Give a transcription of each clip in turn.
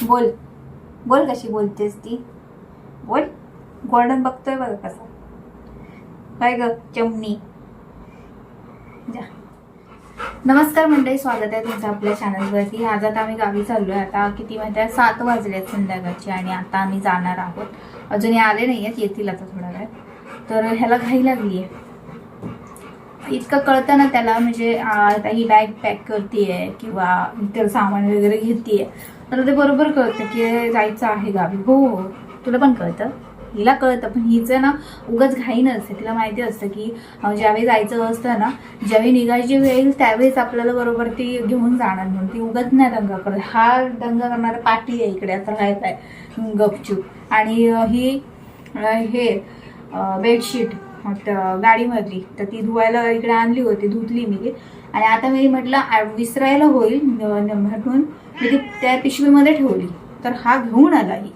बोल बोल, कशी बोलतेस ती, बोल. गोल्डन बघतोय बघ कसं, काय ग चमनी. जा. नमस्कार मंडळी, स्वागत आहे तुमचं आपल्या चॅनलवरती. आज आता आम्ही गावी चाललोय. आता किती माहिती आहे, 7 वाजले संध्याकाळची आणि आता आम्ही जाणार आहोत. अजून आले नाही आहेत, येतील आता थोडा वेळ. तर ह्याला घाई लागली आहे. इतकं कळतं ना त्याला, म्हणजे आता ही बॅग पॅक करतेय किंवा इतर सामान वगैरे घेतेय, तर ते बरोबर कळतं की जायचं आहे गावी. हो, तुला पण कळतं, हिला कळतं. पण हिचं ना उगाच घाई नसते. तिला माहिती असतं की ज्यावेळी जायचं असतं ना, ज्यावेळी निघायची वेळ येईल त्यावेळेस आपल्याला बरोबर ती घेऊन जाणार, म्हणून ती उगाच नाही दंगा करत. हा दंगा करणारा पाठी आहे इकडे आता राहायचा आहे गपचूप. आणि ही हे बेडशीट गाडीमधली, तर ती धुवायला इकडे आणली होती, धुतली मी. आणि आता मी म्हटलं विसरायला होईल म्हणून मी ती त्या पिशवीमध्ये ठेवली. तर हा घेऊन आला. ही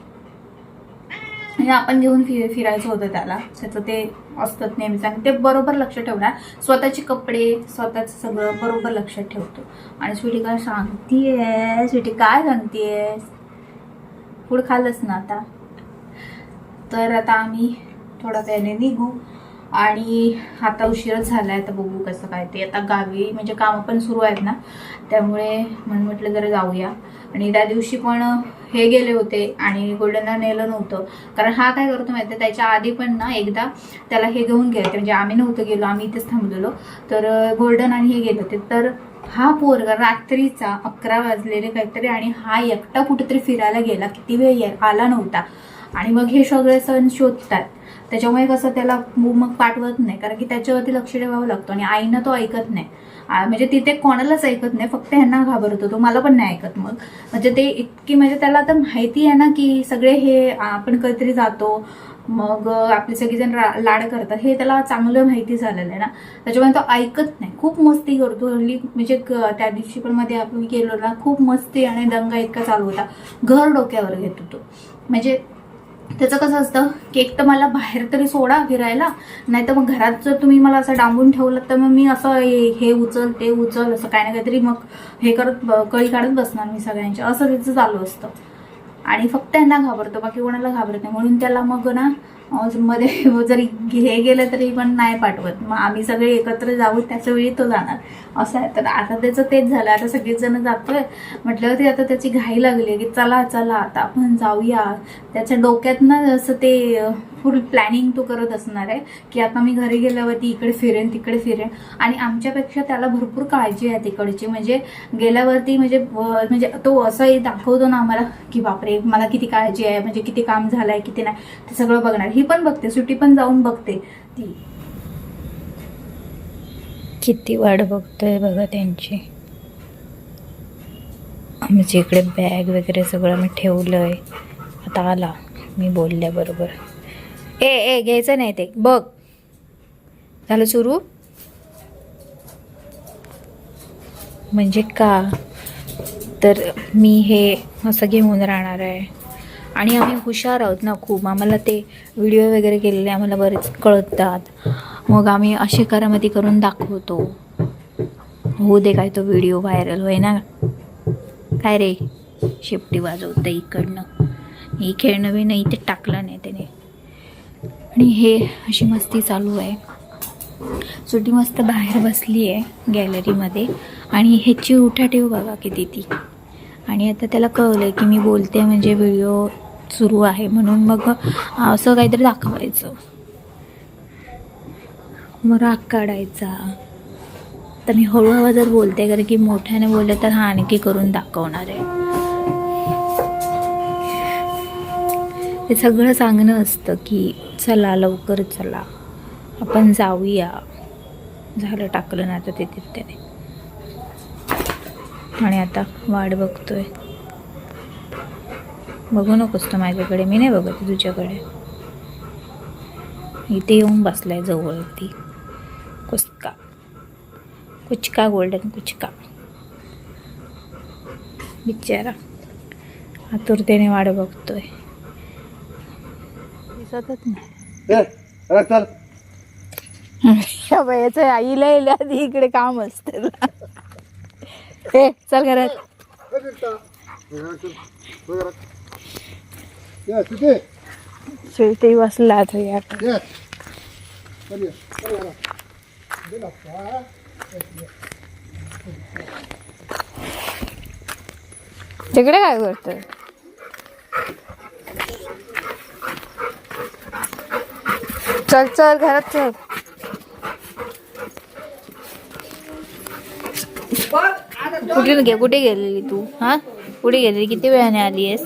म्हणजे आपण घेऊन फिरायचं होतं त्याला, त्याचं ते असतं नेहमीच. आणि ते बरोबर लक्ष ठेवणार, स्वतःचे कपडे स्वतःच सगळं बरोबर लक्षात ठेवतो. आणि स्वीटी काय सांगतीये, स्वीटी काय सांगतेय, पुढं खाल्लंच ना आता. तर आता आम्ही थोडा वेळाने निघू. आणि आता उशीरच झालाय, आता बघू कसं काय ते. आता गावी म्हणजे कामं पण सुरू आहेत ना, त्यामुळे म्हणून म्हटलं जरा जाऊया. आणि त्या दिवशी पण हे गेले होते आणि गोल्डनला नेलं नव्हतं, कारण हा काय करतो माहिती आहे, त्याच्या आधी पण ना एकदा त्याला हे घेऊन गेले, म्हणजे आम्ही नव्हतं गेलो, आम्ही इथेच थांबलेलो. तर गोल्डन आणि हे गेले होते. तर हा पोरगा रात्रीचा 11 वाजलेले काहीतरी, आणि हा एकटा कुठेतरी फिरायला गेला, किती वेळ आला नव्हता. आणि मग हे सगळे सण शोधतात. त्याच्यामुळे कसं त्याला मग पाठवत नाही, कारण की त्याच्यावरती लक्ष ठेवावं लागतं. आणि आईनं तो ऐकत नाही, म्हणजे तिथे कोणालाच ऐकत नाही, फक्त ह्यांना घाबरतो तो, मला पण नाही ऐकत. मग म्हणजे ते इतकी, म्हणजे त्याला आता माहिती आहे ना की सगळे हे आपण कधीतरी जातो, मग आपले सगळेजण लाड करतात, हे त्याला चांगलं माहिती झालेलं आहे ना, त्याच्यामुळे तो ऐकत नाही. खूप मस्ती करतो हल्ली. म्हणजे त्या दिवशी पण मध्ये आपण गेलो ना, खूप मस्ती आणि दंगा इतका चालू होता, घर डोक्यावर घेत होतो. म्हणजे त्याचं कसं असतं की एक तर मला बाहेर तरी सोडा फिरायला, नाही तर मग घरात जर तुम्ही मला असं डांबून ठेवलं तर मग मी असं हे उचल ते उचल असं काय ना काहीतरी मग हे करत कळी काढत बसणार मी सगळ्यांच्या, असं त्याचं चालू असतं. आणि फक्त त्यांना घाबरतो, बाकी कोणाला घाबरत नाही. म्हणून त्याला मग ना मध्ये जरी हे गेलं तरी पण नाही पाठवत. मग आम्ही सगळे एकत्र जाऊ, त्याच्या वेळी तो जाणार, असं आहे. तर आता त्याचं तेच झालं. आता सगळेच जण जातोय म्हटलं, ते आता त्याची घाई लागली की चला चला आता आपण जाऊया. त्याच्या डोक्यात ना असं ते फुल प्लॅनिंग तो करत असणार आहे की आता मी घरी गेल्यावरती इकडे फिरेन तिकडे फिरेन. आणि आमच्यापेक्षा त्याला भरपूर काळजी आहे तिकडची. म्हणजे गेल्यावरती म्हणजे तो असंही दाखवतो ना आम्हाला की बापरे मला किती काळजी आहे, म्हणजे किती काम झालंय किती नाही, ते सगळं बघणार. ही पण बघते, सुट्टी पण जाऊन बघते ती. किती वाट बघतोय बघा त्यांची. आमच्या इकडे बॅग वगैरे सगळं मी ठेवलंय. आता आला मी बोलल्याबरोबर, ए घ्यायचं नाही ते बघ. झालं सुरू. म्हणजे का, तर मी हे असं घेऊन राहणार आहे. आणि आम्ही हुशार आहोत ना खूप, आम्हाला ते व्हिडिओ वगैरे केलेले आम्हाला बरेच कळतात. मग आम्ही अशी करामती करून दाखवतो. होऊ दे काय तो व्हिडिओ व्हायरल होय ना. काय रे शेपटी वाजवतं इकडनं, हे खेळणं बी नाही ते टाकलं नाही त्याने. आणि हे अशी मस्ती चालू आहे. सुटी मस्त बाहेर बसली आहे गॅलरीमध्ये. आणि ह्याची उठाठेव बघा किती ती. आणि आता त्याला कळलं की मी बोलते म्हणजे व्हिडिओ सुरू आहे, म्हणून मग असं काहीतरी दाखवायचं, मग राग काढायचा. तर मी हळू आवाजात बोलते, कारण की मोठ्याने बोलले तर हा आणखी करून दाखवणार आहे. ते सगळं सांगणं असतं की चला लवकर चला आपण जाऊया. झालं टाकलं ना आता ते त्याने. आणि आता वाट बघतोय. बघू नकोस तर माझ्याकडे, मी नाही बघत तुझ्याकडे. इथे येऊन बसलाय जवळती. कुचका कुचका गोल्डन कुचका बिचारा आतुरतेने वाट बघतोय. दिसतच नाही. याचं आईला आधी इकडे काम असतं. चल घरात. सुट्टी बसला आता यार. तिकडे काय करतोय? चल चल घरात चल. कुठे गेलेली तू? हा, कुठे गेलेली? किती वेळाने आली आहेस?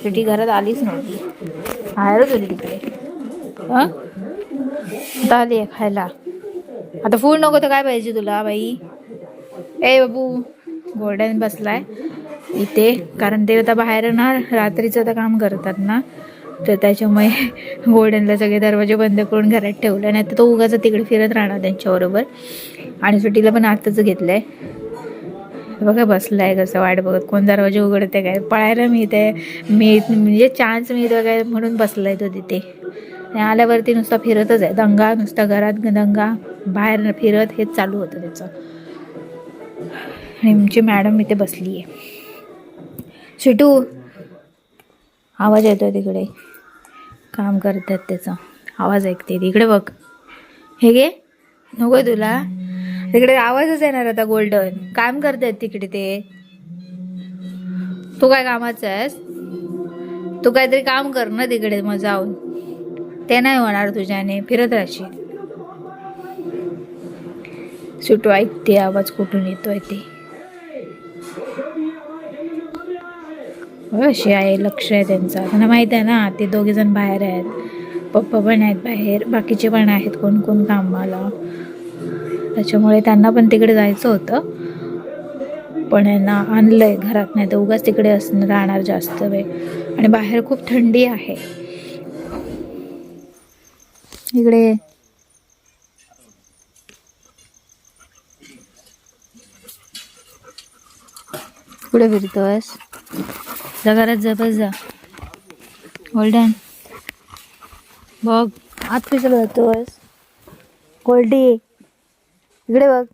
शेवटी घरात आलीच नव्हती, बाहेरच होती तिकडे. हा, आता आली आहे खायला. आता फूड नको तर काय पाहिजे तुला बाई? ए बाबू, गोल्डन बसलाय इथे कारण ते आता बाहेर ना रात्रीचं तर काम करतात ना, तर त्याच्यामुळे गोल्डनला सगळे दरवाजे बंद करून घरात ठेवलं. नाही तर तो उगाच तिकडे फिरत राहणार त्यांच्याबरोबर. आणि सुट्टीला पण आताच घेतलंय बघा, बसलाय कसं वाट बघत कोण दरवाजे उघडते काय, पळायला मिळते म्हणजे चान्स मिळतो काय म्हणून बसलाय तो तिथे. आणि आल्यावरती नुसता फिरतच आहे, दंगा नुसता, घरात दंगा, बाहेर फिरत, हेच चालू होतं त्याचं. आणि आमची मॅडम इथे बसली आहे. शिटू, आवाज येतोय तिकडे, काम करतात त्याचा आवाज ऐकते तिकडे बघ. हे गे नको तुला, तिकडे आवाजच येणार आता. गोल्डन काम करतायत तिकडे ते. तू काय कामाचं आहेस? तू काहीतरी काम कर ना तिकडे, मग जाऊन. ते नाही होणार तुझ्याने, फिरत राहशील. सुटू ऐकते आवाज कुठून येतोय ते. अशी आहे, लक्ष आहे त्यांचा. त्यांना माहित आहे ना ते दोघे जण बाहेर आहेत, पप्पा पण आहेत बाहेर, बाकीचे पण आहेत कोण कोण कामाला. त्याच्यामुळे त्यांना पण तिकडे जायचं होतं, पण यांना आणलंय घरात. नाही तर उगाच तिकडे राहणार जास्त वेळ. आणि बाहेर खूप थंडी आहे इकडे. कुठे फिरतोयस? जा घरात जा, बस जा. गोल्डन बघ, आत कशाला जातोयस? गोल्डी इकडे बघ,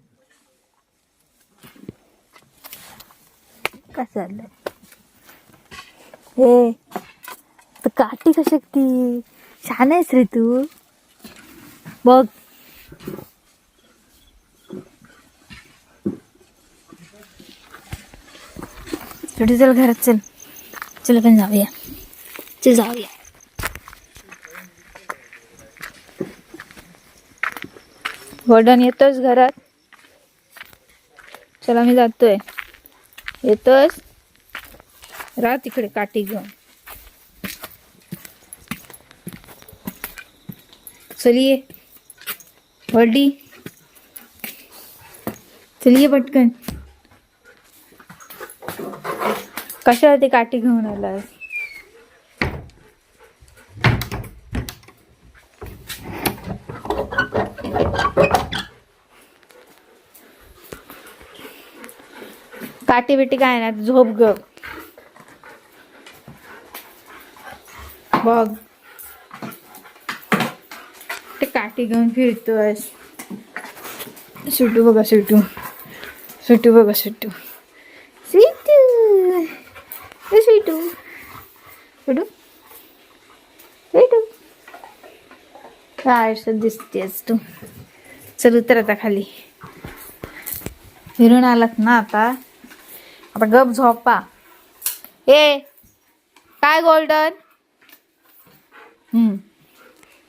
काय चाललंय? हे तर काठी कशकती, छान आहेस रे तू. बघ छोटी, चल घरात चल. चल पण जाऊया, चल जाऊया. गोल्डन येतोस घरात? चला मी जातोय. येतोस? राह तिकडे काठी घेऊन. चलिये गोल्डी, चलिये पटकन. कशाला ती काठी घेऊन आलास? काठी बिटी काय ना, झोप ग. बघ ते काठी घेऊन फिरतोयस. सुटू बघा, सुटू, सुटू बघा, सुटू, सुटू, सुटू, सुटू, सुटू. काय दिसतेस तू? चल उतर आता खाली. फिरून आलात ना आता, आता गप झोपा. ए काय गोल्डन,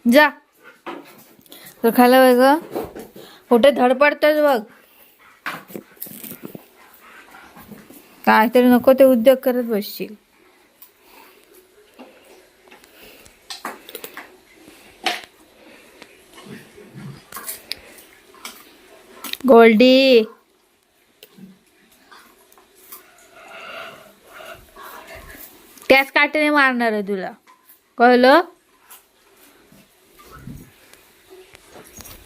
जा तर खाला वेग. कुठे धडपडतोस बघ. काहीतरी नको ते उद्योग करत बसशील. गोल्डी त्याच काठीने मारणार आहे तुला, कळलं?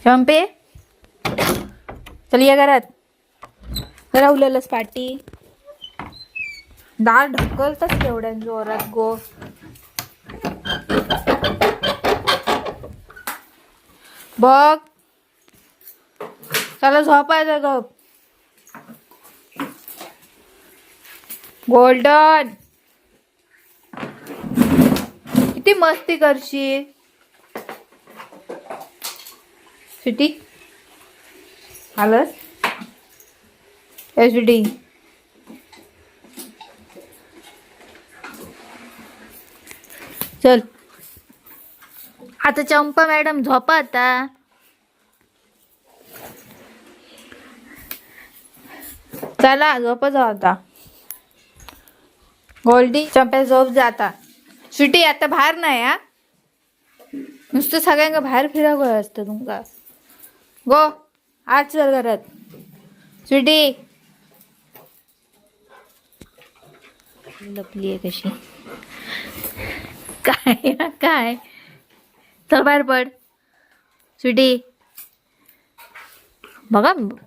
चंपे चल या घरात. राहुलच पाटी दार ढकलतच केवढ्या जोरात गो. बघ चला झोपायचं गप. गोल्डन किती मस्ती करशील स्वीटी. आलंस ए स्वीटी. चल आता चंपा मॅडम झोपा आता. चला झोप जाऊ आता. गोल्डी चंप्या झोप जाता. स्वीटी आता बाहेर नाही हा. नुसतं सगळ्यांना बाहेर फिरावं असतं तुमका. गो आज चल घरात. स्वीटी लपली आहे कशी काय काय. चल बाहेर पड स्वीटी. बघा मस्त.